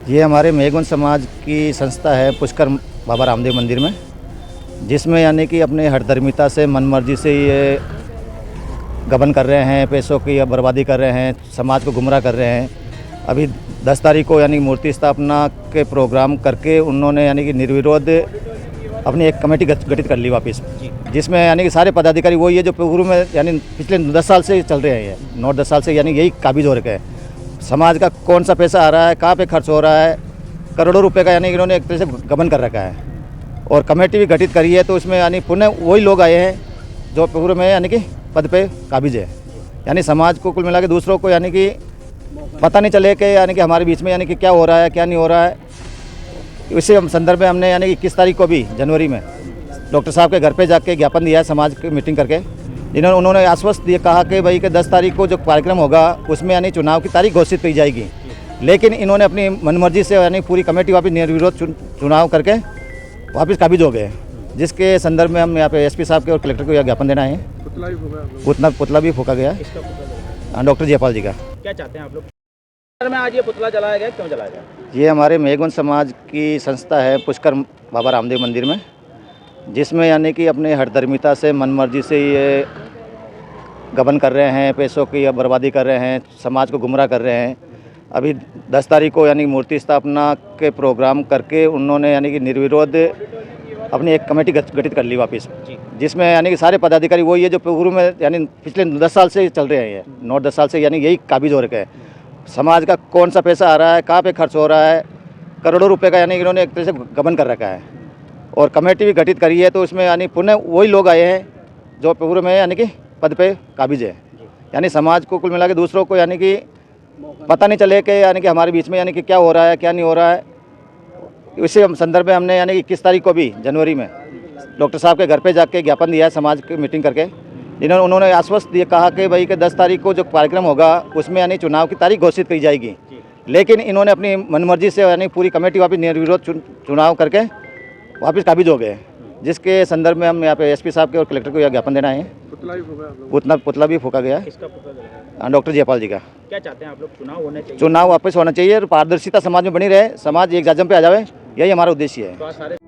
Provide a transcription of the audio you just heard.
ये हमारे मेघवन समाज की संस्था है पुष्कर बाबा रामदेव मंदिर में, जिसमें यानी कि अपने हठधर्मिता से मनमर्जी से ये गबन कर रहे हैं, पैसों की बर्बादी कर रहे हैं, समाज को गुमराह कर रहे हैं। अभी 10 तारीख को यानी मूर्ति स्थापना के प्रोग्राम करके उन्होंने यानी कि निर्विरोध अपनी एक कमेटी गठित कर ली वापस, जिसमें यानी कि सारे पदाधिकारी वही है जो पूर्व में यानी पिछले 10 साल से चल रहे हैं। 9-10 साल से यानी यही काबिज हो रखे हैं। समाज का कौन सा पैसा आ रहा है, कहाँ पे खर्च हो रहा है, करोड़ों रुपए का यानी कि इन्होंने एक तरह से गबन कर रखा है और कमेटी भी गठित करी है। तो इसमें यानी पुनः वही लोग आए हैं जो पूर्व में यानी कि पद पे काबिज है। यानी समाज को कुल मिला के दूसरों को यानी कि पता नहीं चले कि यानी कि हमारे बीच में यानी कि क्या हो रहा है, क्या नहीं हो रहा है। इसी संदर्भ में हमने यानी कि 21 तारीख को भी जनवरी में डॉक्टर साहब के घर पे जाके ज्ञापन दिया है, समाज की मीटिंग करके। उन्होंने आश्वस्त दिए, कहा कि भाई कि 10 तारीख को जो कार्यक्रम होगा उसमें यानी चुनाव की तारीख घोषित की जाएगी। लेकिन इन्होंने अपनी मनमर्जी से यानी पूरी कमेटी वापस निर्विरोध चुनाव करके वापस काबिज हो गए, जिसके संदर्भ में हम यहाँ पे एसपी साहब के और कलेक्टर को यह ज्ञापन देना है। पुतला भी फूका गया डॉक्टर जयपाल जी का। क्या चाहते हैं आप लोग? में आज ये पुतला जलाया गया, क्यों जलाया गया? ये हमारे मेघवन समाज की संस्था है पुष्कर बाबा रामदेव मंदिर में, जिसमें यानी कि अपने हठधर्मिता से मनमर्जी से ये गबन कर रहे हैं, पैसों की बर्बादी कर रहे हैं, समाज को गुमराह कर रहे हैं। अभी 10 तारीख को यानी मूर्ति स्थापना के प्रोग्राम करके उन्होंने यानी कि निर्विरोध अपनी एक कमेटी गठित कर ली वापस, जिसमें यानी कि सारे पदाधिकारी वही है जो पूर्व में यानी पिछले 10 साल से चल रहे हैं। 9-10 साल से यानी यही काबिज हो रखे हैं। समाज का कौन सा पैसा आ रहा है, कहाँ पे खर्च हो रहा है, करोड़ों रुपए का यानी कि इन्होंने एक तरह से गबन कर रखा है और कमेटी भी गठित करी है। तो इसमें यानी पुनः वही लोग आए हैं जो पूर्व में यानी कि पद पे काबिज है। यानी समाज को कुल मिला के दूसरों को यानी कि पता नहीं चले कि यानी कि हमारे बीच में यानी कि क्या हो रहा है, क्या नहीं हो रहा है। इसी संदर्भ में हमने यानी कि 21 तारीख को भी जनवरी में डॉक्टर साहब के घर पे जाके ज्ञापन दिया है, समाज की मीटिंग करके। उन्होंने आश्वस्त दिए, कहा कि भाई कि 10 तारीख को जो कार्यक्रम होगा उसमें यानी चुनाव की तारीख घोषित की जाएगी। लेकिन इन्होंने अपनी मनमर्जी से यानी पूरी कमेटी वापस निर्विरोध चुनाव करके वापस काबिज हो गए, जिसके संदर्भ में हम यहाँ पे एसपी साहब के और कलेक्टर को यह ज्ञापन देना है। पुतला भी फूका गया डॉक्टर जयपाल जी का। क्या चाहते हैं आप लोग? चुनाव होने चाहिए, चुनाव वापस होना चाहिए और पारदर्शिता समाज में बनी रहे, समाज एक जाजम पे आ जाए, यही हमारा उद्देश्य है।